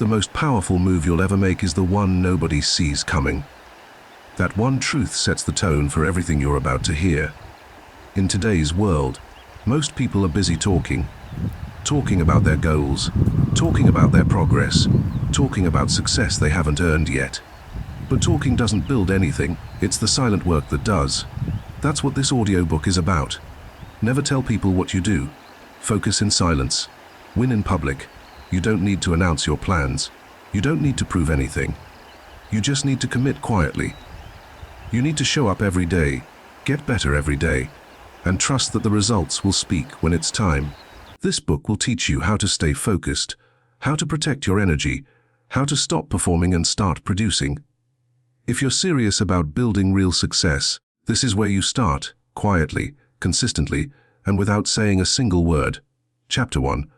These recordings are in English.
The most powerful move you'll ever make is the one nobody sees coming. That one truth sets the tone for everything you're about to hear. In today's world, most people are busy talking about their goals, talking about their progress, talking about success they haven't earned yet. But talking doesn't build anything, it's the silent work that does. That's what this audiobook is about. Never tell people what you do. Focus in silence. Win in public. You don't need to announce your plans. You don't need to prove anything. You just need to commit quietly. You need to show up every day, get better every day, and trust that the results will speak when it's time. This book will teach you how to stay focused, how to protect your energy, how to stop performing and start producing. If you're serious about building real success, this is where you start, quietly, consistently, and without saying a single word. Chapter 1.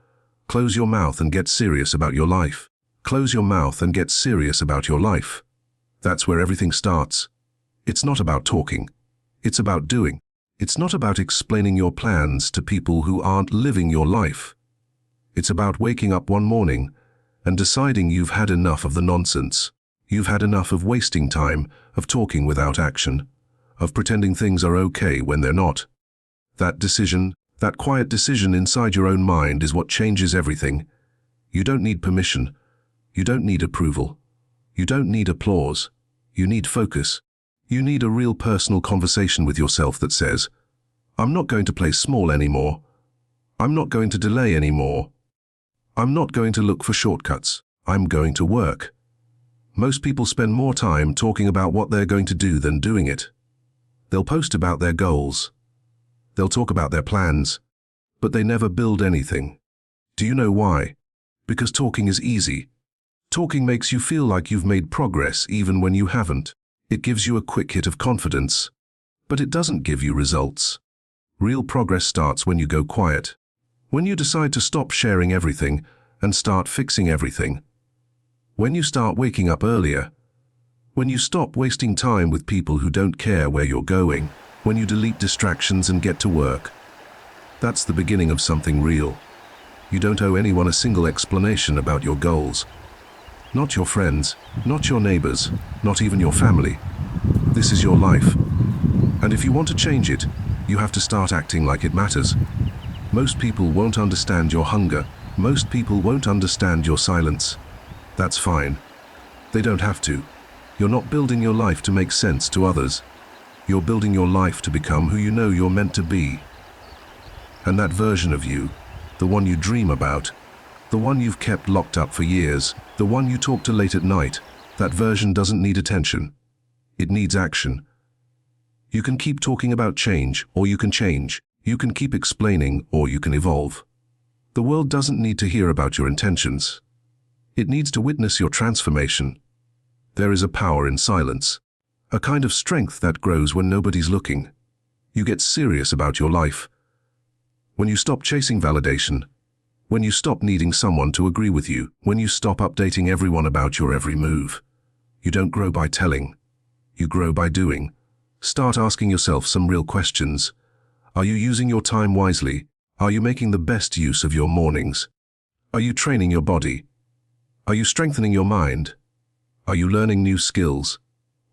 Close your mouth and get serious about your life. Close your mouth and get serious about your life. That's where everything starts. It's not about talking. It's about doing. It's not about explaining your plans to people who aren't living your life. It's about waking up one morning and deciding you've had enough of the nonsense. You've had enough of wasting time, of talking without action, of pretending things are okay when they're not. That decision, that quiet decision inside your own mind is what changes everything. You don't need permission. You don't need approval. You don't need applause. You need focus. You need a real personal conversation with yourself that says, I'm not going to play small anymore. I'm not going to delay anymore. I'm not going to look for shortcuts. I'm going to work. Most people spend more time talking about what they're going to do than doing it. They'll post about their goals. They'll talk about their plans, but they never build anything. Do you know why? Because talking is easy. Talking makes you feel like you've made progress even when you haven't. It gives you a quick hit of confidence, but it doesn't give you results. Real progress starts when you go quiet. When you decide to stop sharing everything and start fixing everything. When you start waking up earlier. When you stop wasting time with people who don't care where you're going. When you delete distractions and get to work. That's the beginning of something real. You don't owe anyone a single explanation about your goals. Not your friends, not your neighbors, not even your family. This is your life. And if you want to change it, you have to start acting like it matters. Most people won't understand your hunger. Most people won't understand your silence. That's fine. They don't have to. You're not building your life to make sense to others. You're building your life to become who you know you're meant to be. And that version of you, the one you dream about, the one you've kept locked up for years, the one you talk to late at night, that version doesn't need attention. It needs action. You can keep talking about change, or you can change. You can keep explaining, or you can evolve. The world doesn't need to hear about your intentions. It needs to witness your transformation. There is a power in silence, a kind of strength that grows when nobody's looking. You get serious about your life. When you stop chasing validation, when you stop needing someone to agree with you, when you stop updating everyone about your every move. You don't grow by telling. You grow by doing. Start asking yourself some real questions. Are you using your time wisely? Are you making the best use of your mornings? Are you training your body? Are you strengthening your mind? Are you learning new skills?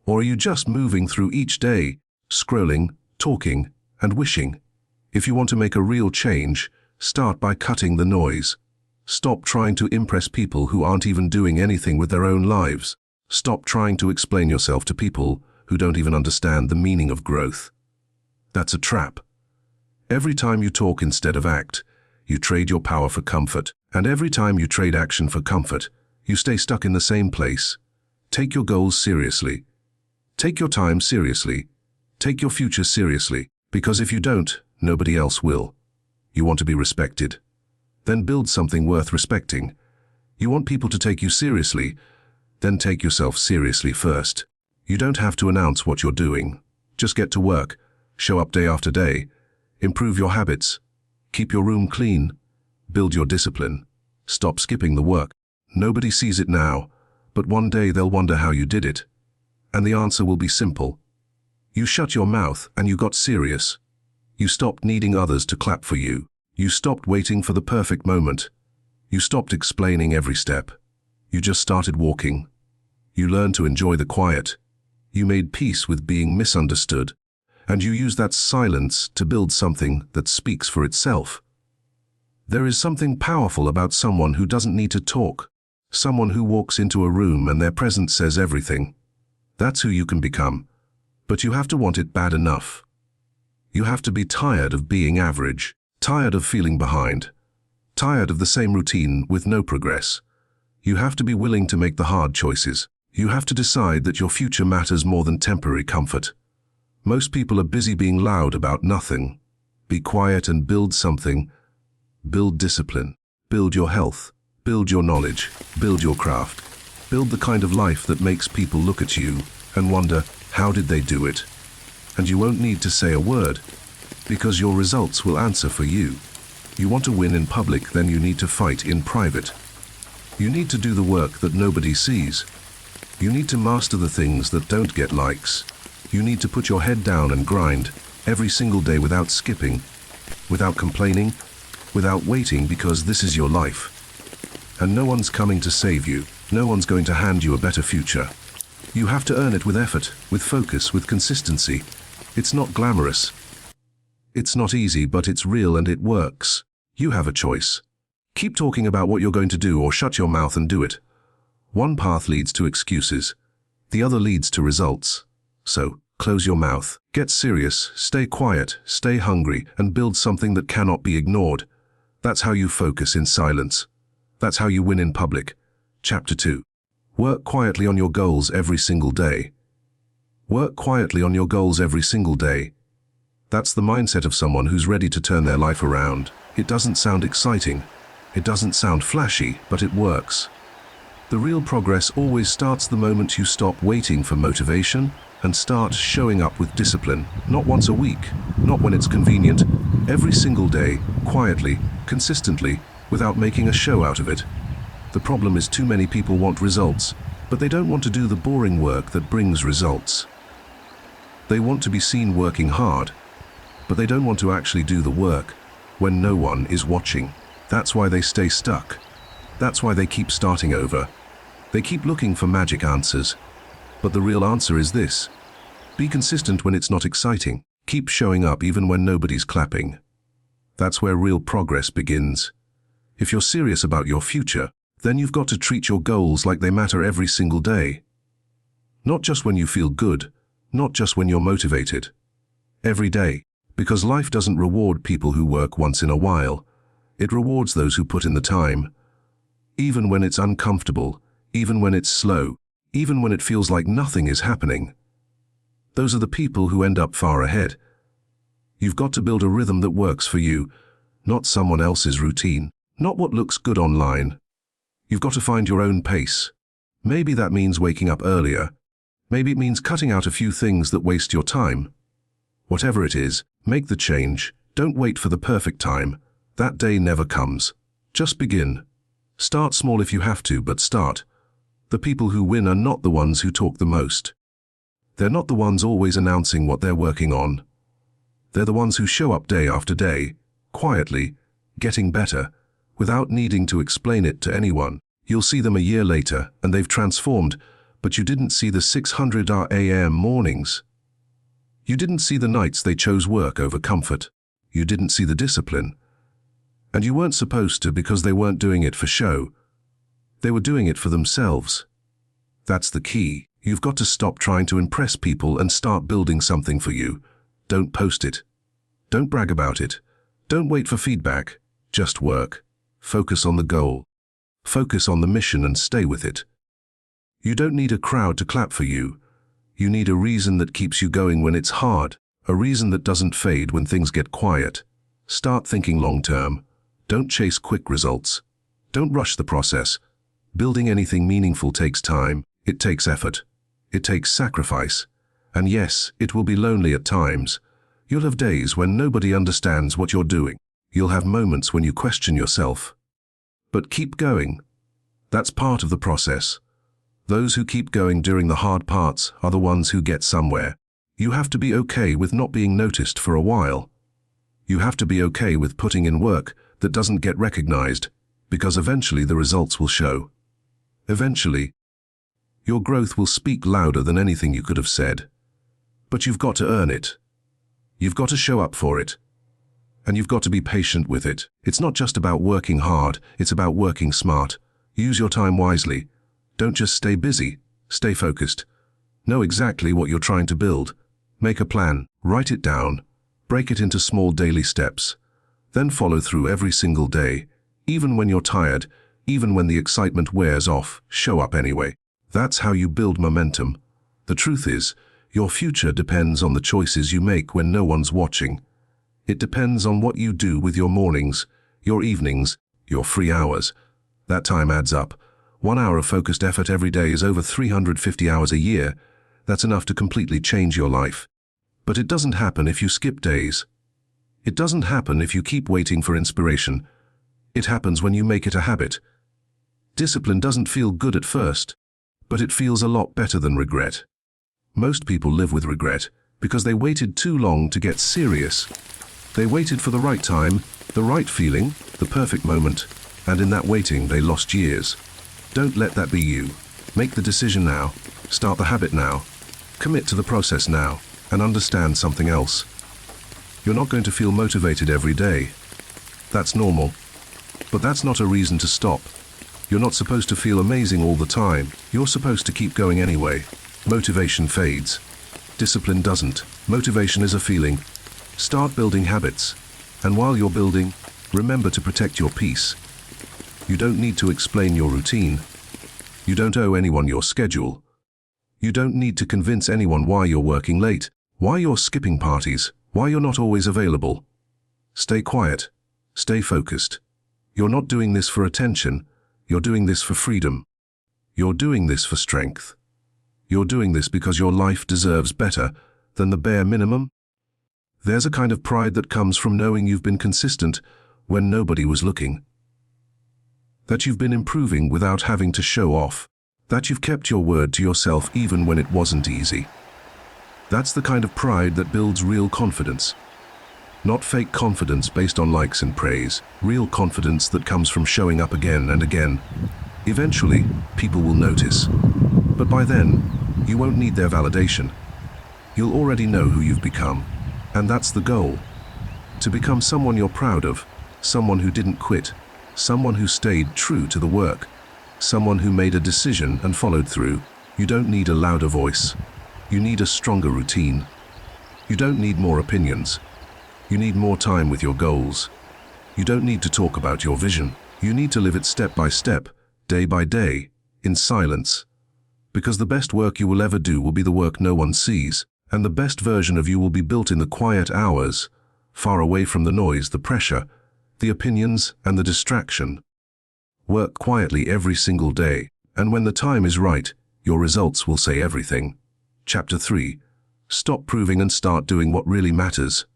Or are you just moving through each day, scrolling, talking, and wishing? If you want to make a real change, start by cutting the noise. Stop trying to impress people who aren't even doing anything with their own lives. Stop trying to explain yourself to people who don't even understand the meaning of growth. That's a trap. Every time you talk instead of act, you trade your power for comfort. And every time you trade action for comfort, you stay stuck in the same place. Take your goals seriously. Take your time seriously. Take your future seriously. Because if you don't, nobody else will. You want to be respected? Then build something worth respecting. You want people to take you seriously? Then take yourself seriously first. You don't have to announce what you're doing. Just get to work, show up day after day, improve your habits, keep your room clean, build your discipline, stop skipping the work. Nobody sees it now, but one day they'll wonder how you did it. And the answer will be simple. You shut your mouth and you got serious. You stopped needing others to clap for you. You stopped waiting for the perfect moment. You stopped explaining every step. You just started walking. You learned to enjoy the quiet. You made peace with being misunderstood. And you use that silence to build something that speaks for itself. There is something powerful about someone who doesn't need to talk. Someone who walks into a room and their presence says everything. That's who you can become. But you have to want it bad enough. You have to be tired of being average, tired of feeling behind, tired of the same routine with no progress. You have to be willing to make the hard choices. You have to decide that your future matters more than temporary comfort. Most people are busy being loud about nothing. Be quiet and build something. Build discipline. Build your health. Build your knowledge. Build your craft. Build the kind of life that makes people look at you and wonder, how did they do it? And you won't need to say a word, because your results will answer for you. You want to win in public, then you need to fight in private. You need to do the work that nobody sees. You need to master the things that don't get likes. You need to put your head down and grind every single day without skipping, without complaining, without waiting, because this is your life. And no one's coming to save you. No one's going to hand you a better future. You have to earn it with effort, with focus, with consistency. It's not glamorous. It's not easy, but it's real and it works. You have a choice. Keep talking about what you're going to do or shut your mouth and do it. One path leads to excuses. The other leads to results. So, close your mouth, get serious, stay quiet, stay hungry, and build something that cannot be ignored. That's how you focus in silence. That's how you win in public. Chapter 2. Work quietly on your goals every single day. Work quietly on your goals every single day. That's the mindset of someone who's ready to turn their life around. It doesn't sound exciting. It doesn't sound flashy, but it works. The real progress always starts the moment you stop waiting for motivation and start showing up with discipline. Not once a week, not when it's convenient, every single day, quietly, consistently, without making a show out of it. The problem is too many people want results, but they don't want to do the boring work that brings results. They want to be seen working hard, but they don't want to actually do the work when no one is watching. That's why they stay stuck. That's why they keep starting over. They keep looking for magic answers. But the real answer is this. Be consistent when it's not exciting. Keep showing up even when nobody's clapping. That's where real progress begins. If you're serious about your future, then you've got to treat your goals like they matter every single day. Not just when you feel good, not just when you're motivated. Every day, because life doesn't reward people who work once in a while. It rewards those who put in the time. Even when it's uncomfortable, even when it's slow, even when it feels like nothing is happening. Those are the people who end up far ahead. You've got to build a rhythm that works for you, not someone else's routine, not what looks good online. You've got to find your own pace. Maybe that means waking up earlier. Maybe it means cutting out a few things that waste your time. Whatever it is, make the change. Don't wait for the perfect time. That day never comes. Just begin. Start small if you have to, but start. The people who win are not the ones who talk the most. They're not the ones always announcing what they're working on. They're the ones who show up day after day, quietly, getting better, without needing to explain it to anyone. You'll see them a year later, and they've transformed, but you didn't see the 600 a.m. mornings. You didn't see the nights they chose work over comfort. You didn't see the discipline. And you weren't supposed to, because they weren't doing it for show. They were doing it for themselves. That's the key. You've got to stop trying to impress people and start building something for you. Don't post it. Don't brag about it. Don't wait for feedback. Just work. Focus on the goal. Focus on the mission and stay with it. You don't need a crowd to clap for you. You need a reason that keeps you going when it's hard, a reason that doesn't fade when things get quiet. Start thinking long-term. Don't chase quick results. Don't rush the process. Building anything meaningful takes time. It takes effort. It takes sacrifice. And yes, it will be lonely at times. You'll have days when nobody understands what you're doing. You'll have moments when you question yourself. But keep going. That's part of the process. Those who keep going during the hard parts are the ones who get somewhere. You have to be okay with not being noticed for a while. You have to be okay with putting in work that doesn't get recognized, because eventually the results will show. Eventually, your growth will speak louder than anything you could have said. But you've got to earn it. You've got to show up for it. And you've got to be patient with it. It's not just about working hard, it's about working smart. Use your time wisely. Don't just stay busy, stay focused. Know exactly what you're trying to build. Make a plan, write it down, break it into small daily steps. Then follow through every single day. Even when you're tired, even when the excitement wears off, show up anyway. That's how you build momentum. The truth is, your future depends on the choices you make when no one's watching. It depends on what you do with your mornings, your evenings, your free hours. That time adds up. 1 hour of focused effort every day is over 350 hours a year. That's enough to completely change your life. But it doesn't happen if you skip days. It doesn't happen if you keep waiting for inspiration. It happens when you make it a habit. Discipline doesn't feel good at first, but it feels a lot better than regret. Most people live with regret because they waited too long to get serious. They waited for the right time, the right feeling, the perfect moment, and in that waiting they lost years. Don't let that be you. Make the decision now. Start the habit now. Commit to the process now, and understand something else. You're not going to feel motivated every day. That's normal. But that's not a reason to stop. You're not supposed to feel amazing all the time. You're supposed to keep going anyway. Motivation fades. Discipline doesn't. Motivation is a feeling. Start building habits. And while you're building, remember to protect your peace. You don't need to explain your routine. You don't owe anyone your schedule. You don't need to convince anyone why you're working late, why you're skipping parties, why you're not always available. Stay quiet. Stay focused. You're not doing this for attention. You're doing this for freedom. You're doing this for strength. You're doing this because your life deserves better than the bare minimum. There's a kind of pride that comes from knowing you've been consistent when nobody was looking. That you've been improving without having to show off. That you've kept your word to yourself even when it wasn't easy. That's the kind of pride that builds real confidence. Not fake confidence based on likes and praise. Real confidence that comes from showing up again and again. Eventually, people will notice. But by then, you won't need their validation. You'll already know who you've become. And that's the goal. To become someone you're proud of. Someone who didn't quit. Someone who stayed true to the work. Someone who made a decision and followed through. You don't need a louder voice. You need a stronger routine. You don't need more opinions. You need more time with your goals. You don't need to talk about your vision. You need to live it step by step, day by day, in silence. Because the best work you will ever do will be the work no one sees, and the best version of you will be built in the quiet hours, far away from the noise, the pressure, the opinions, and the distraction. Work quietly every single day, and when the time is right, your results will say everything. Chapter 3. Stop proving and start doing what really matters.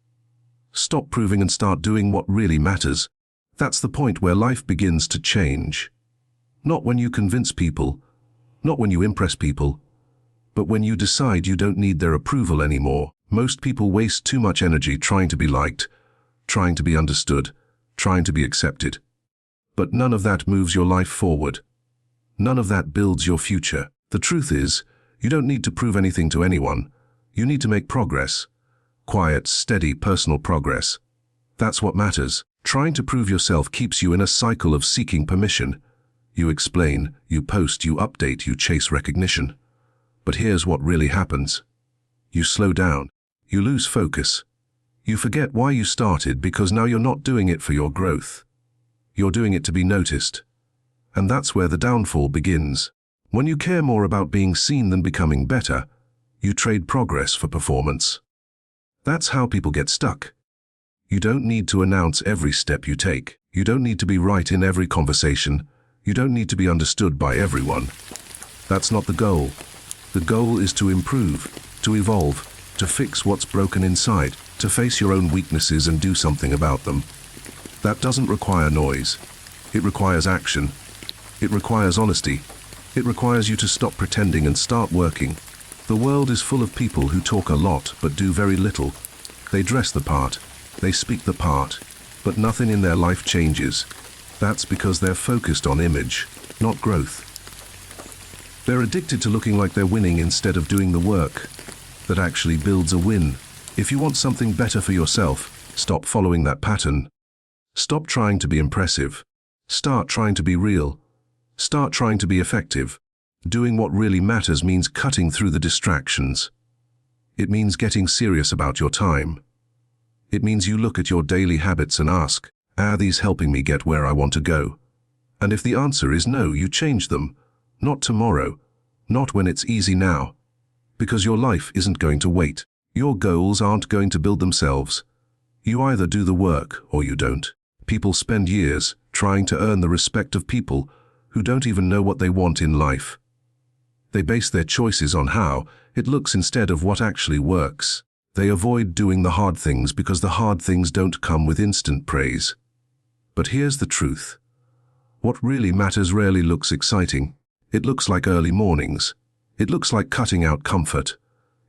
Stop proving and start doing what really matters. That's the point where life begins to change. Not when you convince people, not when you impress people, but when you decide you don't need their approval anymore. Most people waste too much energy trying to be liked, trying to be understood, trying to be accepted. But none of that moves your life forward. None of that builds your future. The truth is, you don't need to prove anything to anyone. You need to make progress. Quiet, steady, personal progress. That's what matters. Trying to prove yourself keeps you in a cycle of seeking permission. You explain, you post, you update, you chase recognition. But here's what really happens. You slow down. You lose focus. You forget why you started because now you're not doing it for your growth. You're doing it to be noticed. And that's where the downfall begins. When you care more about being seen than becoming better, you trade progress for performance. That's how people get stuck. You don't need to announce every step you take. You don't need to be right in every conversation. You don't need to be understood by everyone. That's not the goal. The goal is to improve, to evolve, to fix what's broken inside, to face your own weaknesses and do something about them. That doesn't require noise. It requires action. It requires honesty. It requires you to stop pretending and start working. The world is full of people who talk a lot but do very little. They dress the part, they speak the part, but nothing in their life changes. That's because they're focused on image, not growth. They're addicted to looking like they're winning instead of doing the work that actually builds a win. If you want something better for yourself, stop following that pattern. Stop trying to be impressive. Start trying to be real. Start trying to be effective. Doing what really matters means cutting through the distractions. It means getting serious about your time. It means you look at your daily habits and ask, are these helping me get where I want to go? And if the answer is no, you change them. Not tomorrow. Not when it's easy now. Because your life isn't going to wait. Your goals aren't going to build themselves. You either do the work or you don't. People spend years trying to earn the respect of people who don't even know what they want in life. They base their choices on how it looks instead of what actually works. They avoid doing the hard things because the hard things don't come with instant praise. But here's the truth. What really matters rarely looks exciting. It looks like early mornings. It looks like cutting out comfort.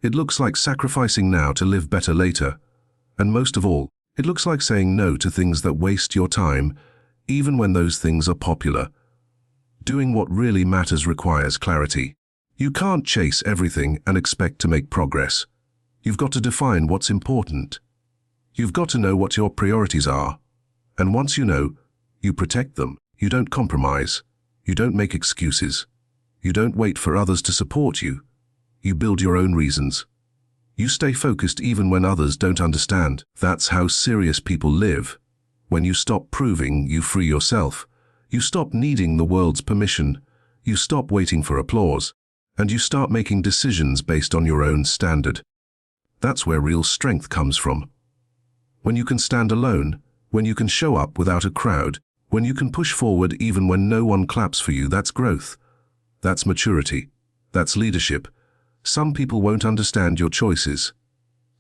It looks like sacrificing now to live better later. And most of all, it looks like saying no to things that waste your time, even when those things are popular. Doing what really matters requires clarity. You can't chase everything and expect to make progress. You've got to define what's important. You've got to know what your priorities are. And once you know, you protect them. You don't compromise. You don't make excuses. You don't wait for others to support you. You build your own reasons. You stay focused even when others don't understand. That's how serious people live. When you stop proving, you free yourself. You stop needing the world's permission. You stop waiting for applause. And you start making decisions based on your own standard. That's where real strength comes from. When you can stand alone, when you can show up without a crowd, when you can push forward even when no one claps for you, that's growth. That's maturity. That's leadership. Some people won't understand your choices.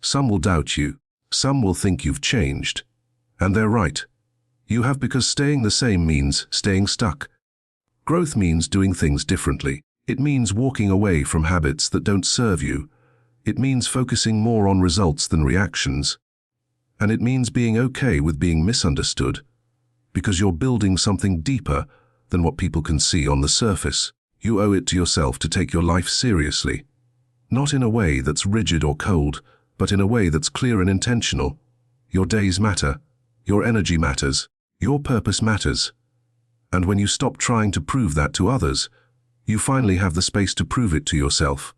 Some will doubt you. Some will think you've changed. And they're right. You have, because staying the same means staying stuck. Growth means doing things differently. It means walking away from habits that don't serve you. It means focusing more on results than reactions. And it means being okay with being misunderstood, because you're building something deeper than what people can see on the surface. You owe it to yourself to take your life seriously. Not in a way that's rigid or cold, but in a way that's clear and intentional. Your days matter. Your energy matters. Your purpose matters. And when you stop trying to prove that to others, you finally have the space to prove it to yourself.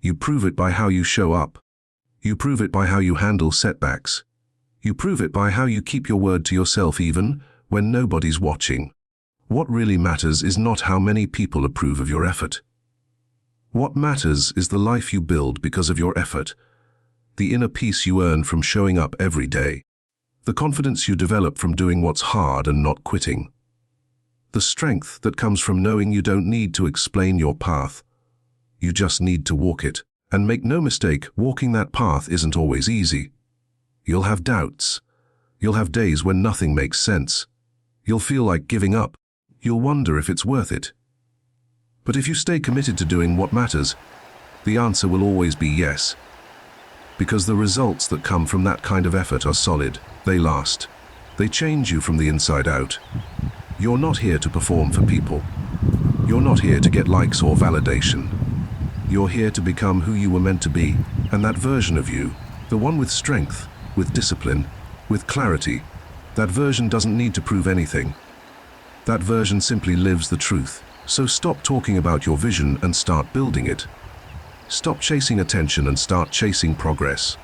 You prove it by how you show up. You prove it by how you handle setbacks. You prove it by how you keep your word to yourself even when nobody's watching. What really matters is not how many people approve of your effort. What matters is the life you build because of your effort, the inner peace you earn from showing up every day, the confidence you develop from doing what's hard and not quitting, the strength that comes from knowing you don't need to explain your path. You just need to walk it. And make no mistake, walking that path isn't always easy. You'll have doubts. You'll have days when nothing makes sense. You'll feel like giving up. You'll wonder if it's worth it. But if you stay committed to doing what matters, the answer will always be yes. Because the results that come from that kind of effort are solid. They last. They change you from the inside out. You're not here to perform for people. You're not here to get likes or validation. You're here to become who you were meant to be, and that version of you, the one with strength, with discipline, with clarity, that version doesn't need to prove anything. That version simply lives the truth. So stop talking about your vision and start building it. Stop chasing attention and start chasing progress.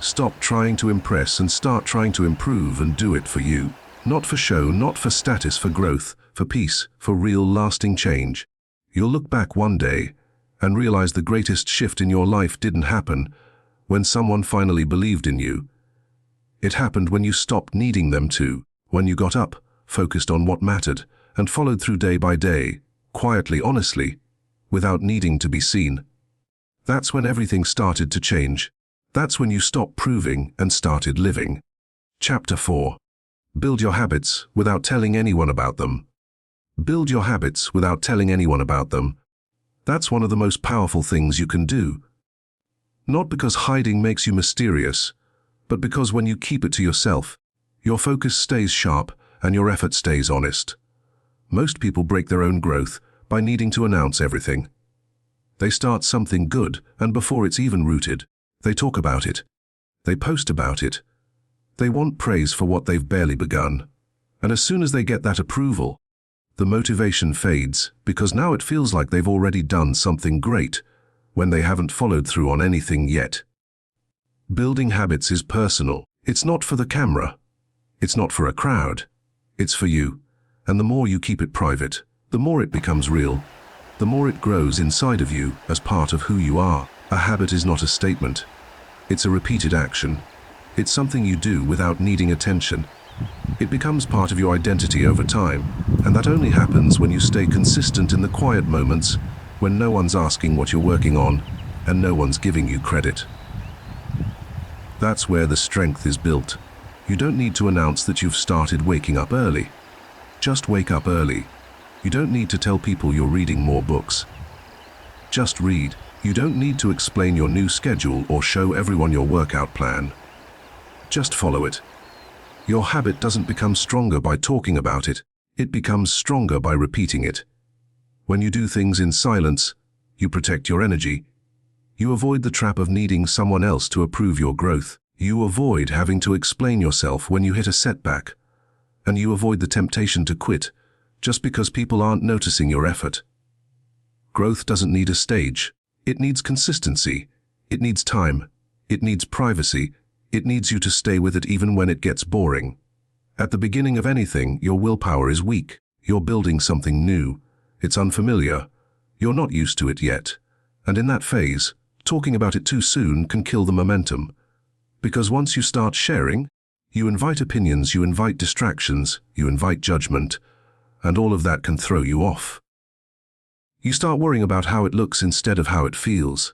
Stop trying to impress and start trying to improve, and do it for you. Not for show, not for status, for growth, for peace, for real lasting change. You'll look back one day and realize the greatest shift in your life didn't happen when someone finally believed in you. It happened when you stopped needing them to, when you got up, focused on what mattered, and followed through day by day, quietly, honestly, without needing to be seen. That's when everything started to change. That's when you stopped proving and started living. Chapter 4. Build your habits without telling anyone about them. Build your habits without telling anyone about them. That's one of the most powerful things you can do. Not because hiding makes you mysterious, but because when you keep it to yourself, your focus stays sharp and your effort stays honest. Most people break their own growth by needing to announce everything. They start something good, and before it's even rooted, they talk about it. They post about it. They want praise for what they've barely begun. And as soon as they get that approval, the motivation fades, because now it feels like they've already done something great, when they haven't followed through on anything yet. Building habits is personal. It's not for the camera. It's not for a crowd. It's for you. And the more you keep it private, the more it becomes real. The more it grows inside of you as part of who you are. A habit is not a statement. It's a repeated action. It's something you do without needing attention. It becomes part of your identity over time, and that only happens when you stay consistent in the quiet moments, when no one's asking what you're working on, and no one's giving you credit. That's where the strength is built. You don't need to announce that you've started waking up early. Just wake up early. You don't need to tell people you're reading more books. Just read. You don't need to explain your new schedule or show everyone your workout plan. Just follow it. Your habit doesn't become stronger by talking about it. It becomes stronger by repeating it. When you do things in silence, you protect your energy. You avoid the trap of needing someone else to approve your growth. You avoid having to explain yourself when you hit a setback. And you avoid the temptation to quit just because people aren't noticing your effort. Growth doesn't need a stage. It needs consistency. It needs time. It needs privacy. It needs you to stay with it even when it gets boring. At the beginning of anything, your willpower is weak. You're building something new. It's unfamiliar. You're not used to it yet. And in that phase, talking about it too soon can kill the momentum. Because once you start sharing, you invite opinions, you invite distractions, you invite judgment, and all of that can throw you off. You start worrying about how it looks instead of how it feels.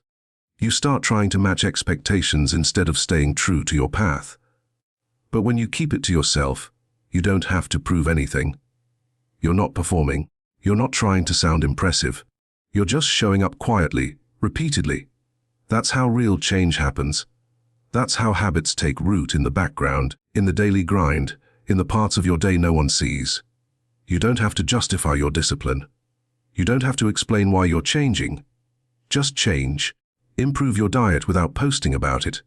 You start trying to match expectations instead of staying true to your path. But when you keep it to yourself, you don't have to prove anything. You're not performing. You're not trying to sound impressive. You're just showing up quietly, repeatedly. That's how real change happens. That's how habits take root in the background, in the daily grind, in the parts of your day no one sees. You don't have to justify your discipline. You don't have to explain why you're changing. Just change. Improve your diet without posting about it.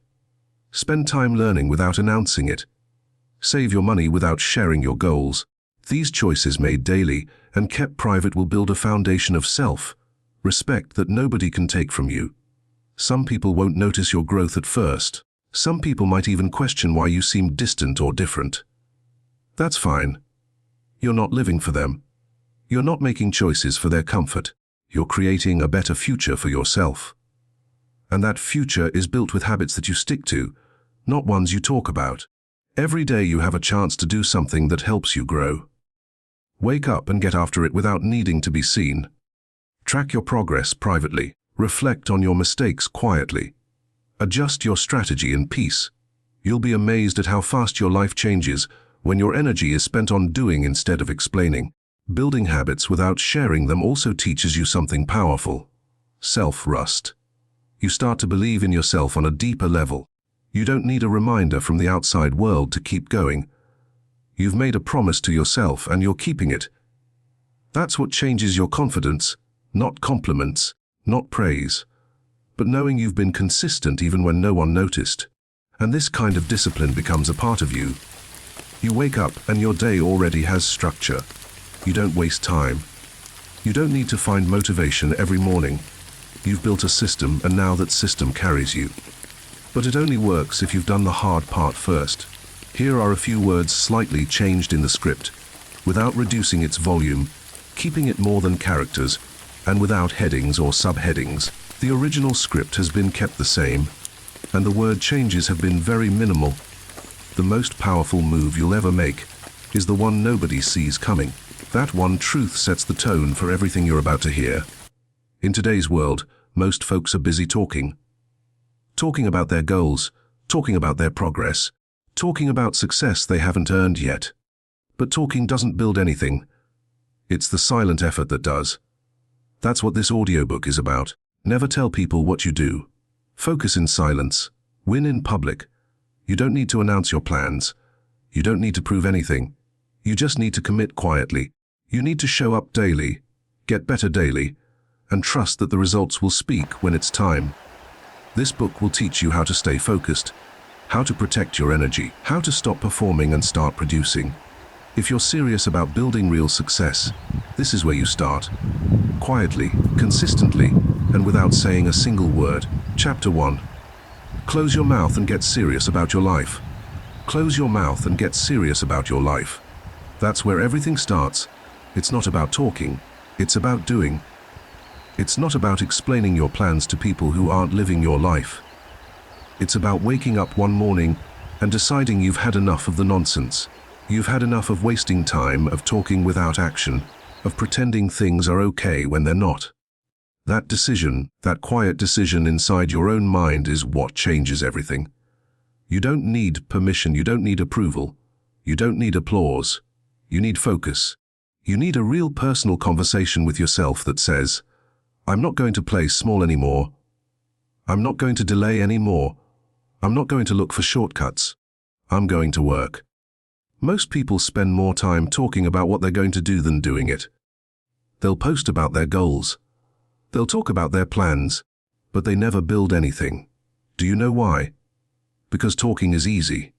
Spend time learning without announcing it. Save your money without sharing your goals. These choices made daily and kept private will build a foundation of self-respect that nobody can take from you. Some people won't notice your growth at first. Some people might even question why you seem distant or different. That's fine. You're not living for them. You're not making choices for their comfort. You're creating a better future for yourself. And that future is built with habits that you stick to, not ones you talk about. Every day you have a chance to do something that helps you grow. Wake up and get after it without needing to be seen. Track your progress privately. Reflect on your mistakes quietly. Adjust your strategy in peace. You'll be amazed at how fast your life changes when your energy is spent on doing instead of explaining. Building habits without sharing them also teaches you something powerful. Self-trust. You start to believe in yourself on a deeper level. You don't need a reminder from the outside world to keep going. You've made a promise to yourself and you're keeping it. That's what changes your confidence, not compliments, not praise, but knowing you've been consistent even when no one noticed. And this kind of discipline becomes a part of you. You wake up and your day already has structure. You don't waste time. You don't need to find motivation every morning. You've built a system, and now that system carries you. But it only works if you've done the hard part first. Here are a few words slightly changed in the script, without reducing its volume, keeping it more than characters, and without headings or subheadings. The original script has been kept the same, and the word changes have been very minimal. The most powerful move you'll ever make is the one nobody sees coming. That one truth sets the tone for everything you're about to hear. In today's world, most folks are busy talking. Talking about their goals, talking about their progress, talking about success they haven't earned yet. But talking doesn't build anything. It's the silent effort that does. That's what this audiobook is about. Never tell people what you do. Focus in silence. Win in public. You don't need to announce your plans. You don't need to prove anything. You just need to commit quietly. You need to show up daily, get better daily, and trust that the results will speak when it's time. This book will teach you how to stay focused, how to protect your energy, how to stop performing and start producing. If you're serious about building real success, this is where you start. Quietly, consistently, and without saying a single word. Chapter 1. Close your mouth and get serious about your life. Close your mouth and get serious about your life. That's where everything starts. It's not about talking, it's about doing. It's not about explaining your plans to people who aren't living your life. It's about waking up one morning and deciding you've had enough of the nonsense. You've had enough of wasting time, of talking without action, of pretending things are okay when they're not. That decision, that quiet decision inside your own mind is what changes everything. You don't need permission, you don't need approval, you don't need applause. You need focus. You need a real personal conversation with yourself that says, I'm not going to play small anymore. I'm not going to delay anymore. I'm not going to look for shortcuts. I'm going to work. Most people spend more time talking about what they're going to do than doing it. They'll post about their goals. They'll talk about their plans, but they never build anything. Do you know why? Because talking is easy.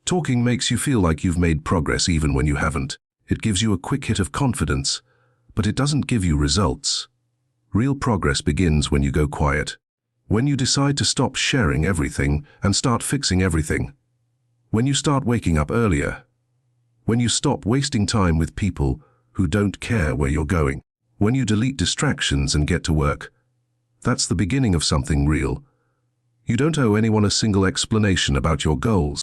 Talking makes you feel like you've made progress even when you haven't. It gives you a quick hit of confidence, but it doesn't give you results. Real progress begins when you go quiet. When you decide to stop sharing everything and start fixing everything. When you start waking up earlier. When you stop wasting time with people who don't care where you're going. When you delete distractions and get to work. That's the beginning of something real. You don't owe anyone a single explanation about your goals.